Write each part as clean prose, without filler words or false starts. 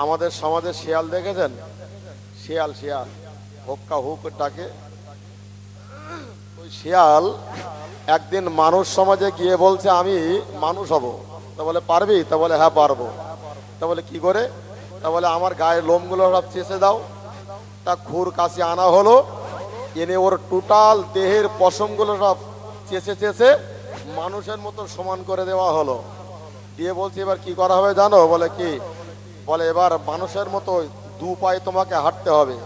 আমাদের সমাজে শিয়াল দেখেছেন? শিয়াল শিয়াল হুক্কা হুক ডাকে। ওই শিয়াল একদিন মানুষ সমাজে গিয়ে বলছে আমি মানুষ হব। তা বলে পারবি? তা বলে হ্যাঁ পারবো। তা বলে কি করে? তা বলে আমার গায়ের লোমগুলো সব চেষে দাও। তা খুর কাছে আনা হলো, এনে ওর টোটাল দেহের পশমগুলো সব চেষে চেষে মানুষের মতো সমান করে দেওয়া হলো। দিয়ে বলছে এবার কি করা হবে জানো? বলে কি? বলে এবার মানুষের মতো দু পায়ে তোমাকে হাঁটতে হবে,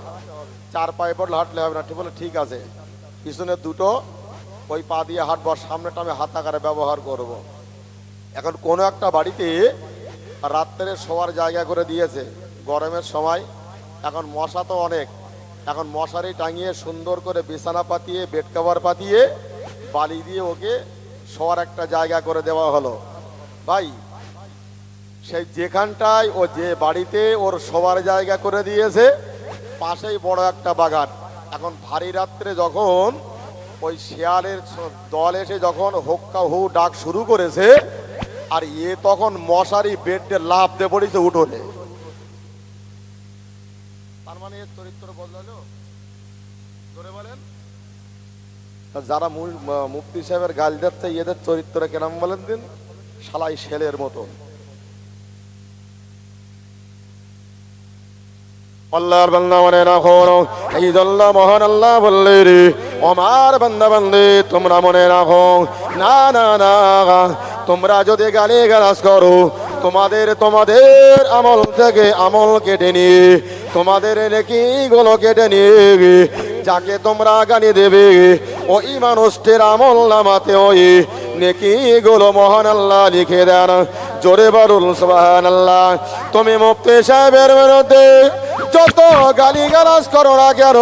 চার পায়ে পড়লে হাঁটলে হবে না। ঠিক বলে ঠিক আছে, পিছনে দুটো ওই পা দিয়ে হাঁটবো, আর সামনেটা আমি হাত আকারে ব্যবহার করব। এখন কোনো একটা বাড়িতে রাত্রে শোয়ার জায়গা করে দিয়েছে, গরমের সময়। এখন মশা তো অনেক, এখন মশারি টাঙিয়ে সুন্দর করে বিছানা পাতিয়ে বেড কভার পাতিয়ে বালি দিয়ে ওকে শোয়ার একটা জায়গা করে দেওয়া হলো। ভাই সেই যেখানটায় ও যে বাড়িতে ওর শোয়ার জায়গা করে দিয়েছে পাশেই বড় একটা বাগান। এখন ভারী রাত্রে যখন ওই শিয়ালের দল এসে যখন হুক্কা হু ডাক শুরু করেছে, আর এ তখন মশারি বেডে লাফ দিয়ে পড়েছে উঠোনে। তার মানে এর চরিত্র বদলালো। ধরে বলেন যারা মুফতি সাহেবের গাল দিচ্ছে এদের চরিত্র কেরাম বলেন দিন, শালাই শেলের মতো। আল্লাহর বান্দা মনে রাখো, এই জন্য মহান আল্লাহ বললে রে আমার বান্দা বান্দে তোমরা মনে রাখো, না না না, তোমরা যদি গালি গালাজ করো তোমাদের আমল থেকে আমল কেটে নিয়ে তোমাদের নেকিগুলো কেটে নিয়ে যাকে তোমরা গালি দেবে ওই মানুষটির আমল নামাতে ওই নেকিগুলো মহান আল্লাহ লিখে দেন। জোরে বলুন সুবহানাল্লাহ। তুমি মুফতি সাহেবের বিরুদ্ধে যত গালিগালাজ করো না কেন,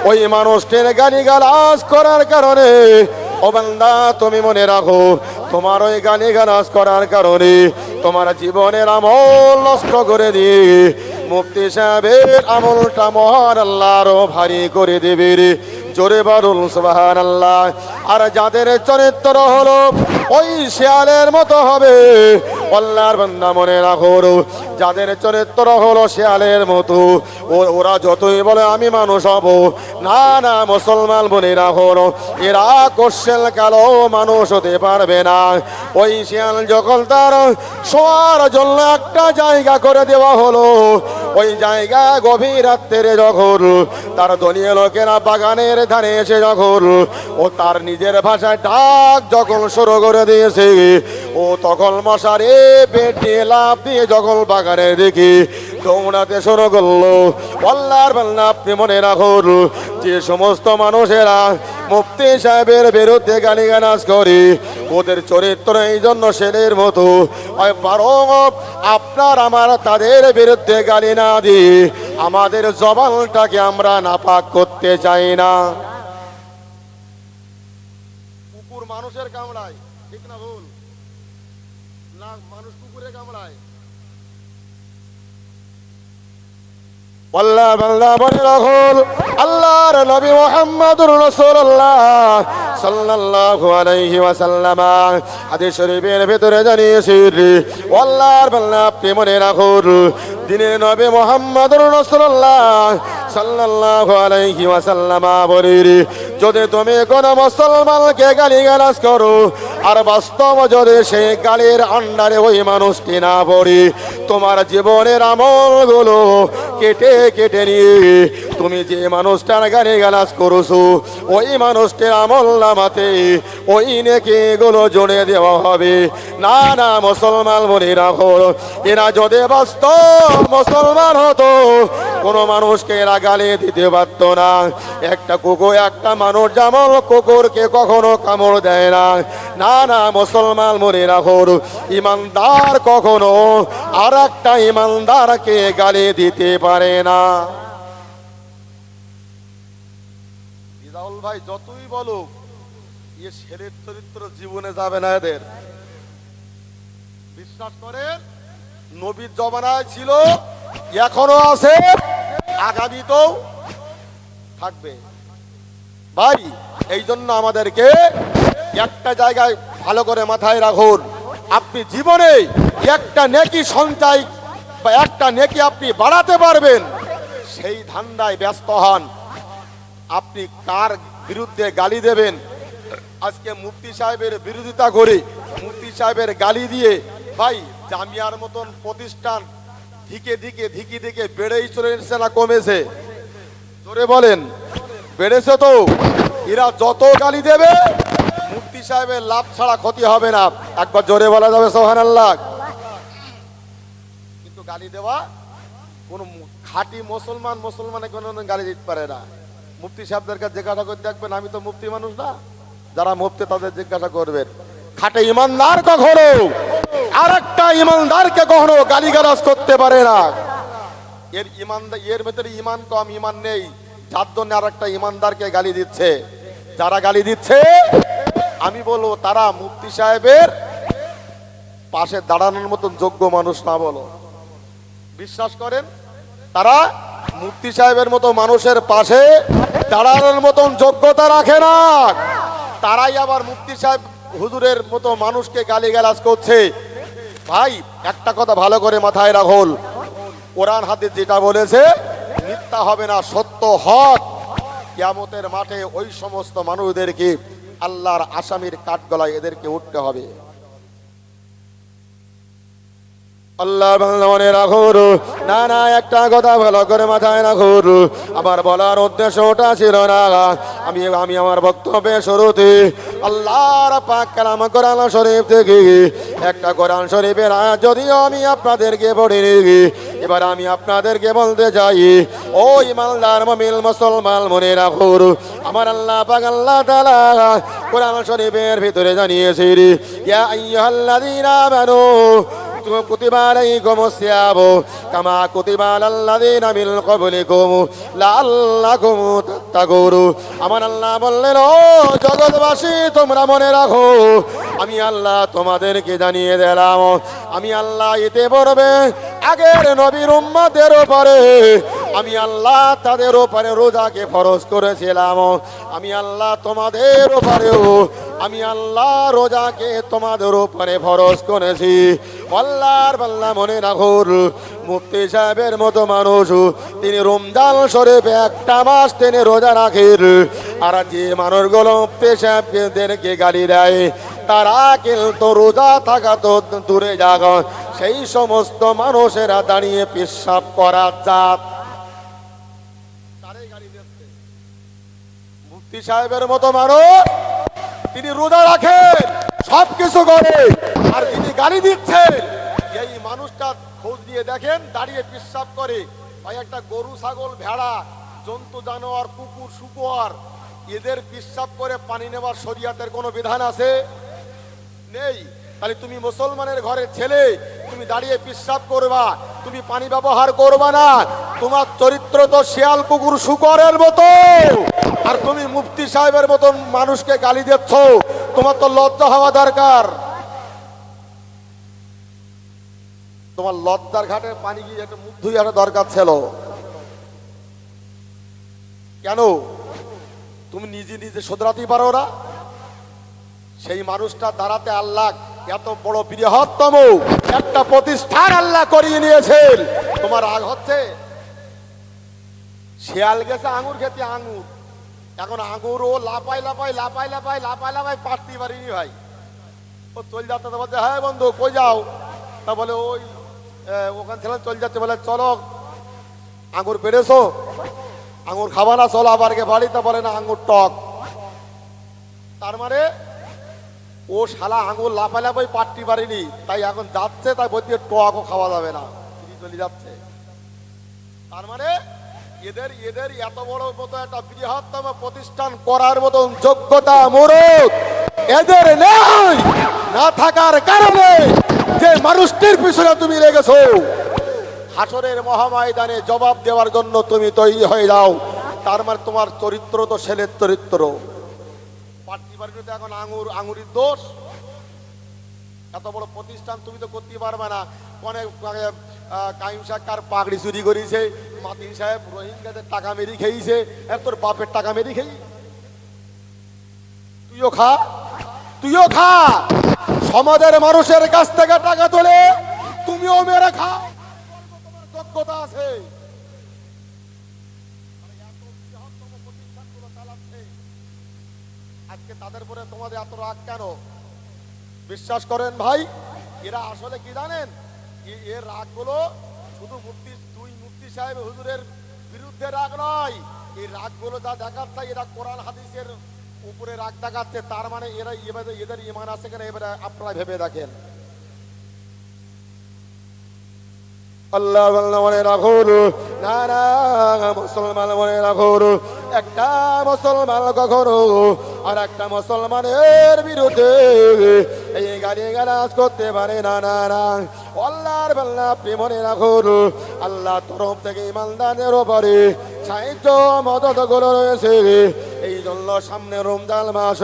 ওই মানুষটির গালিগালাজ করার কারণে ও বান্দা তুমি মনে রাখো, তোমার ওই গালিগালাজ করার কারণে তোমার জীবনের আমল নষ্ট করে দিয়ে মুফতি সাহেবের আমলটা মহান আল্লাহ আরো ভারী করে দেবে রে। জোরে বলুন সুবহানাল্লাহ। আর যাদের চরিত্র হলো ওই শিয়ালের মতো হবে, আল্লাহর বান্দা মনে রাখো, যাদের চরিত্র হলো শিয়ালের মতো ওরা যতই বলে আমি মানুষ হব, না না মুসলমান বলে রাখো, এরা কোশ্চেন কালো মানুষ হতে পারবে না। ওই শিয়াল যখন তার শোয়ার জন্য একটা জায়গা করে দেওয়া হলো, ওই জায়গা গভীর রাত্রে যখন তার দলীয় লোকেরা বাগানের ধারে এসে যখন ও তার নিজের ভাষায় ডাক যখন শুরু করে দিয়েছে, ও তখন মশারে পেটে লাফ দিয়ে যখন বাগানে দেখি দৌড়াতে শুরু করলো। আল্লাহর বান্দা আপনি মনে রাখুন, যে সমস্ত মানুষেরা মুফতি সাহেবের বিরুদ্ধে গালিগালাজ করে ওদের চরিত্র এই জন্য ছেলের মতো, আপনার আমার তাদের বিরুদ্ধে গালি না দিয়ে আমাদের জবানটাকে আমরা নাপাক করতে চাই না। কুকুর মানুষের কামড়ায়, ঠিক না ভুল? না মানুষ কুকুরে কামড়ায়? আল্লাহ বান্দা বলে রাখুন, আল্লাহর নবী মুহাম্মদুর রাসূলুল্লাহ সাল্লাল্লাহু আলাইহি ওয়াসাল্লাম হাদিস শরীফের ভিতরে জানিয়েছেন, আল্লাহর বান্দা আপনি মনে রাখুন, দিনের নবী মুহাম্মদুর রাসূলুল্লাহ সাল্লাল্লাহু আলাইহি ওয়াসাল্লাম বলেন, যদি তুমি কোন মুসলমানকে গালিগালাজ করো আর বাস্তব যদি সেই গালির আন্ডারে ওই মানুষটি না পড়ে, তোমার জীবনের আমলগুলো কেটে কেটে নিয়ে তুমি যে মানুষটার গালিগালাজ করছো ওই মানুষটির আমল নামাতে ওই নেকিগুলো জুড়ে দেওয়া হবে। না না মুসলমান বলে রাখো, এরা যদি বাস্তব মুসলমান হতো কোন মানুষকে এরা গালি দিতে পারত না। একটা কুকুর, একটা মানুষ যেমন কুকুরকে কখনো কামড় দেয় না, না না মুসলমান মনে রাখো, ইমানদার কখনো আর একটা ইমানদারকে গালি দিতে পারে না। ভাই যতই বলুক এ ছেলের চরিত্র জীবনে যাবে না এদের। বিশ্বাস করেন, নবীর জমানায় ছিল, এখনো আছে, আগামীতেও থাকবে। ভাই এই জন্য আমাদেরকে একটা জায়গায় ভালো করে মাথায় রাখুন, আপনি জীবনে একটা নেকি সঞ্চয় বা একটা নেকি আপনি বাড়াতে পারবেন, সেই ধান্দায় ব্যস্ত হন। আপনি কার বিরুদ্ধে গালি দেবেন? আজকে মুফতি সাহেবের বিরোধিতা করে, মুফতি সাহেবের গালি দিয়ে ভাই জামিয়ার মতন প্রতিষ্ঠান ধিকে ধিকে বেড়েই চলেছে না কমেছে? জোরে বলেন, বেড়েছে তো। এরা যত গালি দেবে মুফতি সাহেবের লাভ ছাড়া ক্ষতি হবে না। একবার জোরে বলা যাবে সুবহানাল্লাহ। কিন্তু গালি দেওয়া কোন খাঁটি মুসলমানে কোনো গালি দিতে পারে না। মুফতি সাহেবদেরকে জিজ্ঞাসা করে দেখবেন, আমি তো মুফতি মানুষ না, যারা মুফতি তাদের জিজ্ঞাসা করবেন। খাঁটি ইমানদার কখনো আরেকটা ইমানদারকে কখনো গালিগালাজ করতে পারে না। এর ভেতরে ইমান কম, ইমান নেই, যার জন্য আরেকটা ইমানদারকে গালি দিচ্ছে। যারা গালি দিচ্ছে আমি বলবো তারা মুফতি সাহেবের পাশে দাঁড়ানোর মতন যোগ্য মানুষ না। বলো, বিশ্বাস করেন তারা মুফতি সাহেবের মতো মানুষের পাশে দাঁড়ানোর মতন যোগ্যতা রাখে না। তারাই আবার মুফতি সাহেব হুজুরের মতো মানুষকে গালিগালাজ করছে। ভাই একটা কথা ভালো করে মাথায় রাখুন, কোরআন হাদিস যেটা বলেছে মিথ্যা হবে না, সত্য হক। কিয়ামতের মাঠে ওই সমস্ত মানুষদেরকে আল্লাহর আসামির কাঠগলায় এদেরকে উঠতে হবে। আল্লাহ মনে রাখুন। না না, একটা কথা ভালো করে মাথায় রাখুন। আমার বলার উদ্দেশ্য ওটা ছিল না। আমি আমার বক্তব্যের শুরুতে আল্লাহর পাক কালাম কোরআন শরীফ থেকে একটা কোরআন শরীফের আয়াত যদিও আমি আপনাদেরকে পড়িনি, এবার আমি আপনাদেরকে বলতে চাই, ও ইমানদার মুমিন মুসলমান মনে রাখুন, আমার আল্লাহ পাক আল্লাহ তাআলা কোরআন শরীফের ভিতরে জানিয়েছে, ইয়া আইয়ুহাল্লাযীনা আমানু কুতিবা আলাইকুমুস সিয়াম কামা কুতিবা আলাল্লাযীনা মিন ক্বাবলিকুম লাআল্লাকুম তাত্তাকুন। আমার আল্লাহ বললেন, ও জগৎবাসী তোমরা মনে রাখো, আমি আল্লাহ তোমাদেরকে জানিয়ে দিলাম, আমি আল্লাহ এতে পড়বে আগের নবীর উম্মতের উপরে আমি আল্লাহ তাদের উপরে রোজাকে ফরজ করেছিলাম। আমি আল্লাহ তোমাদের উপরেও আমি আল্লাহ রোজাকে তোমাদের উপরে ফরজ করেছি। আল্লাহর বান্দা মনে রাখুন, মুফতি সাহেবের মতো মানুষ তিনি রমজান শরীফে একটা মাস তিনি রোজা রাখেন, আর যে মানুষগুলো মুফতি সাহেবদেরকে গালি দেয় তারা কিন্তু রোজা থাকা তো দূরে যাক, সেই সমস্ত মানুষেরা দাঁড়িয়ে পেশাব করা জাত। মুফতি সাহেবের মতো মানুষ তিনি রোজা রাখেন, সবকিছু করে, আর যিনি গালি দিচ্ছেন এই মানুষটা খোঁজ দিয়ে দেখেন দাঁড়িয়ে পেশাব করে। ভাই একটা গরু ছাগল ভেড়া জন্তু জানোয়ার কুকুর শুকর এদের পেশাব করে পানি নেওয়ার শরীয়তের কোনো বিধান আছে? নেই। তাহলে তুমি মুসলমানের ঘরের ছেলে, তুমি দাঁড়িয়ে পেশাব করবা, তুমি পানি ব্যবহার করবা না, তোমার চরিত্র তো শিয়াল কুকুর শুকরের মতো, আর তুমি মুফতি সাহেবের মতন মানুষকে গালি দিচ্ছ, তোমার তো লজ্জা হওয়া দরকার। তোমার লজ্জার ঘাটে পানি গিয়ে একটা মুখ ধুয়ে আসা দরকার ছিল। কেন তুমি নিজে নিজে শোধরাতেই পারো না? সেই মানুষটা দাঁড়াতে আল্লাহ এত বড় বৃহত্তম একটা প্রতিষ্ঠান আল্লাহ করিয়ে নিয়েছেন, তোমার রাগ হচ্ছে? শিয়াল গেছে আঙুর খেতে, আঙুর এখন আঙুর ও লাপাই পারতে পারিনি ভাই। ও চল যাচ্ছে, বলছে হ্যাঁ বন্ধু কই যাও? তা বলে ওই ওখান ছিলাম, চল যাচ্ছে। বলে চলো আঙুর পেরেছো, আঙুর খাবা না, চলো আবার বাড়ি। তা বলে না আঙুর টক। তার মানে ও শালা আঙুর লাফাই পারতে পারিনি, তাই এখন যাচ্ছে, তাই বলছে টকও খাওয়া যাবে না, চলে যাচ্ছে। তার মানে এদের এত বড় মতো একটা বৃহত্তম প্রতিষ্ঠান করার মতন যোগ্যতা মুরুখ এদের নেই। না থাকার কারণে যে মানুষটির পিছনে তুমি লেগেছো, হাসরের মহাময়দানে জবাব দেওয়ার জন্য তুমি তৈরি হয়ে যাও। তার মানে তোমার চরিত্র তো ছেলের চরিত্র। এখন আঙুরির দোষ, এত বড় প্রতিষ্ঠান তুমি তো করতে পারবে না। অনেক কাইম সাহেব পাগড়ি চুরি করেছে, মাতিন সাহেব রোহিঙ্গাদের টাকা মেরি খেয়েছে, তোর বাপের টাকা মেরি খেয়ে তুইও খা। সমাজের মানুষের কাছ থেকে টাকা তোলে তুমিও মেরে খাও, তোমার যোগ্যতা আছে। আজকে তাদের উপরে তোমাদের এত রাগ কেন? বিশ্বাস করেন ভাই, এরা আসলে কি জানেন, এর রাগ গুলো শুধু দুই মুফতি সাহেব হুজুরের বিরুদ্ধে রাগ নয়, এই রাগ গুলো যা দেখাচ্ছে এরা কোরআন হাদিসের উপরে রাগ দেখাচ্ছে, তার মানে এরা এদের ইমান আছে কিনা এবারে আপনারা ভেবে দেখেন। আল্লাহ মনে রাখুন, না না মুসলমান মনে রাখুন, একটা মুসলমান কখনো আর একটা মুসলমানের বিরুদ্ধে এই গালি গালাজ করতে পারে না। না না আল্লাহর বান্দা আপনি মনে রাখুন, আল্লাহ তরফ থেকে ইমানদারের উপরে সাহায্য মদত গুলো রয়েছে। এই জন্য সামনে রমজান মাস,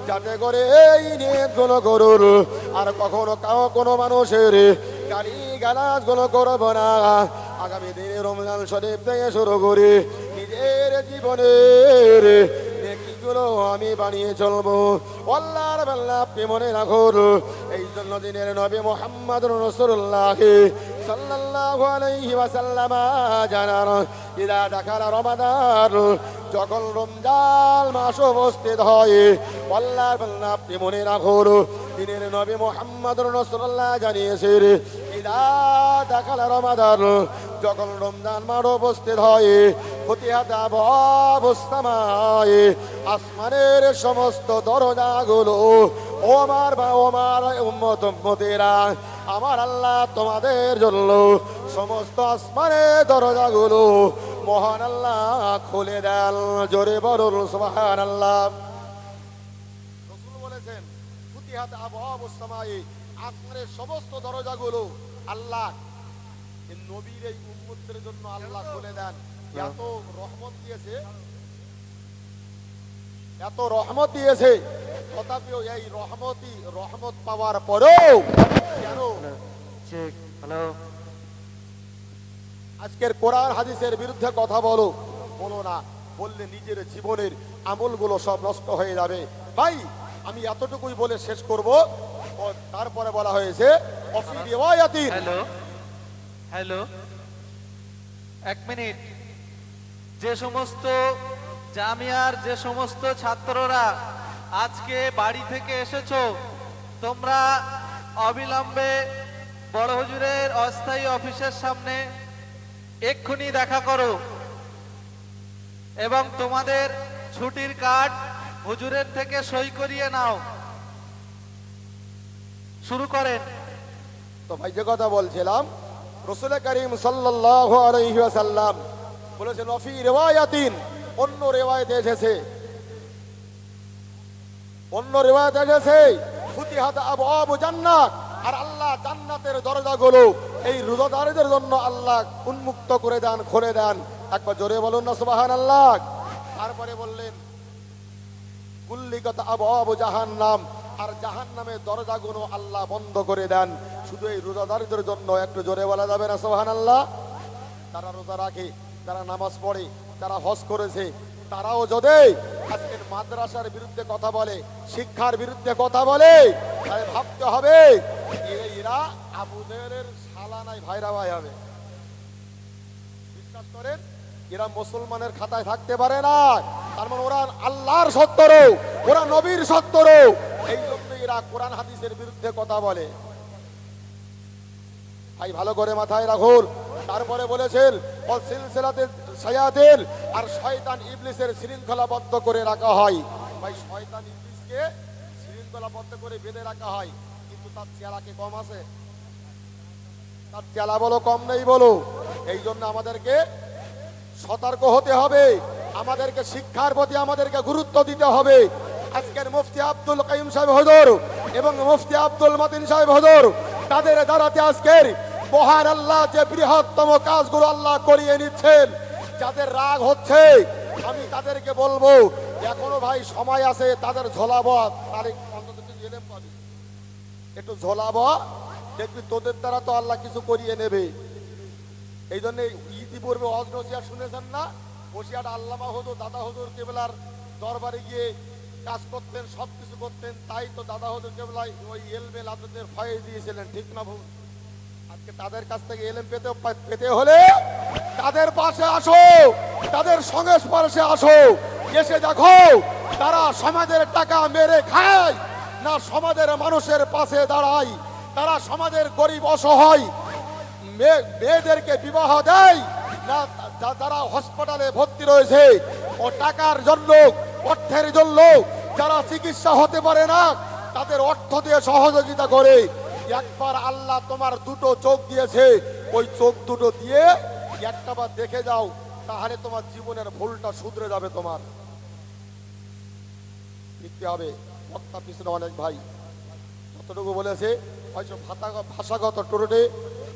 যাতে করে এই নিয়ত গুলো করুন আর কখনো কোনো মানুষের গালি গালাজ গুলো করবো না। আগামী দিনে রমজান শরীফ থেকে শুরু করে নিজের জীবনের নেকিগুলো আমি বানিয়ে চলবো। আল্লাহর বান্দা আপনি মনে রাখুন, এই জন্য দিনের নবী মুহাম্মদুর রাসূলুল্লাহ সাল্লাল্লাহু আলাইহি ওয়াসাল্লাম জানান, ইদা দাখালা রমাদান, যখন রমজান মাস উপস্থিত হয়, আল্লাহর বান্দা আপনি মনে রাখুন, দিনের নবী মুহাম্মদুর রাসূলুল্লাহ জানিয়েছেন, ইদা দাখালা রমাদান, যখন রমজান মাস উপস্থিত হয়, ফুতিহাত আবওয়াবুস সামাই, আসমানের সমস্ত দরজাগুলো ওমার উম্মতেরা, আমার আল্লাহ তোমাদের জন্য সমস্ত আসমানের দরজাগুলো মহান আল্লাহ খুলে দেন। জোরে বলুন সুবহানাল্লাহ। রাসূল বলেছেন, ফুতিহাত আবওয়াবুস সামাই, আসমানের সমস্ত দরজাগুলো আল্লাহ নবীর এই উম্মতের জন্য আল্লাহ খুলে দেন। এত রহমত দিয়েছে, এত রহমত দিয়েছে, তথাপিও এই রহমত পাওয়ার পরেও কেন আজকের কোরআন হাদিসের বিরুদ্ধে কথা বলো না, বললে নিজের জীবনের আমলগুলো সব নষ্ট হয়ে যাবে। ভাই আমি এতটুকুই বলে শেষ করব। তারপরে বলা হয়েছে অফি রিওয়ায়াতিন। হ্যালো, এক মিনিট। যে সমস্ত জামিয়ার যে সমস্ত ছাত্ররা আজকে বাড়ি থেকে এসেছো, তোমরা অবিলম্বে বড় হুজুরের অস্থায়ী অফিসের সামনে এক্ষুনি দেখা করো এবং তোমাদের ছুটির কার্ড হুজুরের থেকে সই করিয়ে নাও। শুরু করেন। তো ভাই যে কথা বলছিলাম, রাসূল করিম সাল্লাল্লাহু আলাইহি ওয়াসাল্লাম বলেছেন অফি রিওয়ায়াতিন, অন্য রিওয়ায়াতে এসেছে, ফুতিহাত আবওয়াবু জান্নাত, আর আল্লাহ জান্নাতের দরজাগুলো এই রোজাদারদের জন্য আল্লাহ উন্মুক্ত করে দেন, খুলে দেন। একবার জোরে বলুন না সুবহানাল্লাহ। তারপরে বললেন কুল্লিকাত আবওয়াবু জাহান্নাম, আর জাহান্নামের দরজাগুলো আল্লাহ বন্ধ করে দেন শুধু এই রোজাদারদের জন্য। একটু জোরে বলা যাবে না সুবহানাল্লাহ? তারা রোজা রাখে, তারা নামাজ পড়ে, তারা হজ করেছে, তারাও যদি আজকের মাদ্রাসার বিরুদ্ধে কথা বলে, শিক্ষার বিরুদ্ধে কথা বলে, তাহলে ভাবতে হবে এরা আবু জেহেলের শালা নাই ভাইরা ভাই হবে। বিশ্বাস করেন, এরা মুসলমানের খাতায় থাকতে পারে না। তার মানে ওরা আল্লাহর শত্রু, ওরা নবীর শত্রু। এই জন্য এরা কোরআন হাদিসের বিরুদ্ধে কথা বলে। ভাই ভালো করে মাথায় রাখুন। তারপরে বলেছেন সিলসিলাতে শায়াতিন, আর শয়তান ইবলিসের শৃঙ্খলাবদ্ধ করে রাখা হয়। ভাই শয়তান ইবলিসকে শৃঙ্খলাবদ্ধ করে বেঁধে রাখা হয়, কিন্তু তার চেলা কি কম আছে? তার চেলা বলো কম নেই বলো। এই জন্য আমাদেরকে সতর্ক হতে হবে, আমাদেরকে শিক্ষার প্রতি আমাদেরকে গুরুত্ব দিতে হবে। আজকের মুফতি আব্দুল কাইয়ুম সাহেব হুজুর এবং মুফতি আব্দুল মতিন সাহেব হুজুর, তাদের দ্বারাতে আজকের মহান আল্লাহ যে বৃহত্তম কাজগুলো আল্লাহ করিয়ে নিচ্ছেন। যাদের রাগ হচ্ছে আমি তাদেরকে বলবো এখনো ভাই সময় আছে, তাদের ঝোলাবো, তারিখ অন্তত এলেম পাবি, একটু ঝোলাবো, দেখবি তোদের দ্বারা তো আল্লাহ কিছু করিয়ে নেবে। এই জন্য ইতিপূর্বে হজ নসিহত শুনেছেন না? বসিয়াটা আল্লামা হুজুর দাদা হুজুর কেবলার দরবারে গিয়ে কাজ করতেন, সবকিছু করতেন, তাই তো দাদা হতো কেবলাই ওই এলমে লাদতের ভয়ে দিয়েছিলেন, ঠিক না ভুল? আজকে তাদের কাছ থেকে এলেম পেতে হলে তাদের পাশে আসো, তাদের সংস্পর্শে আসো, এসে দেখো তারা সমাজের টাকা মেরে খায় না সমাজের মানুষের পাশে দাঁড়ায়, তারা সমাজের গরিব অসহায় মেয়েদেরকে বিবাহ দেয় না, যারা হাসপাতালে ভর্তি রয়েছে ও টাকার জন্য, অর্থের জন্য যারা চিকিৎসা হতে পারে না তাদের অর্থ দিয়ে সহযোগিতা করে। একবার আল্লাহ তোমার দুটো চোখ দিয়েছে, ওই চোখ দুটো দিয়ে একটা বার দেখে যাও, তাহলে তোমার জীবনের ভুলটা শুধরে যাবে। তোমার লিখতে হবে। বক্তা পিছনে অনেক ভাই যতটুকু বলেছে হয়তো ভাষাগত টোটে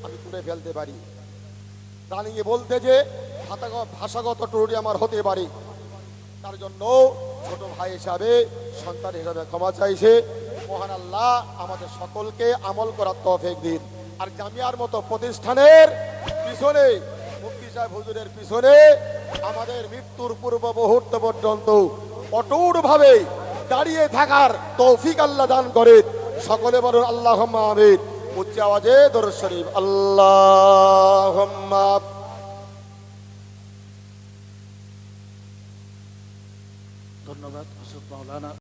আমি তুলে ফেলতে পারি, রানিয়ে বলতে যে ভাষাগত ত্রুটি আমার হতে পারে, তার জন্য ছোট ভাই হিসাবে, সন্তান হিসাবে ক্ষমা চাইছে। মহান আল্লাহ আমাদের সকলকে আমল করার তৌফিক দিন। আর জামিয়ার মতো প্রতিষ্ঠানের পিছনে, মুফতি সাহেব হুজুরের পিছনে আমাদের মৃত্যুর পূর্ব মুহূর্ত পর্যন্ত অটুট ভাবে দাঁড়িয়ে থাকার তৌফিক আল্লাহ দান করে। সকলে বলুন আল্লাহুম্মা আমিন। উচ্চ আওয়াজে দরুদ শরীফ। আল্লাহুম্মা। ধন্যবাদ হুজুর মাওলানা।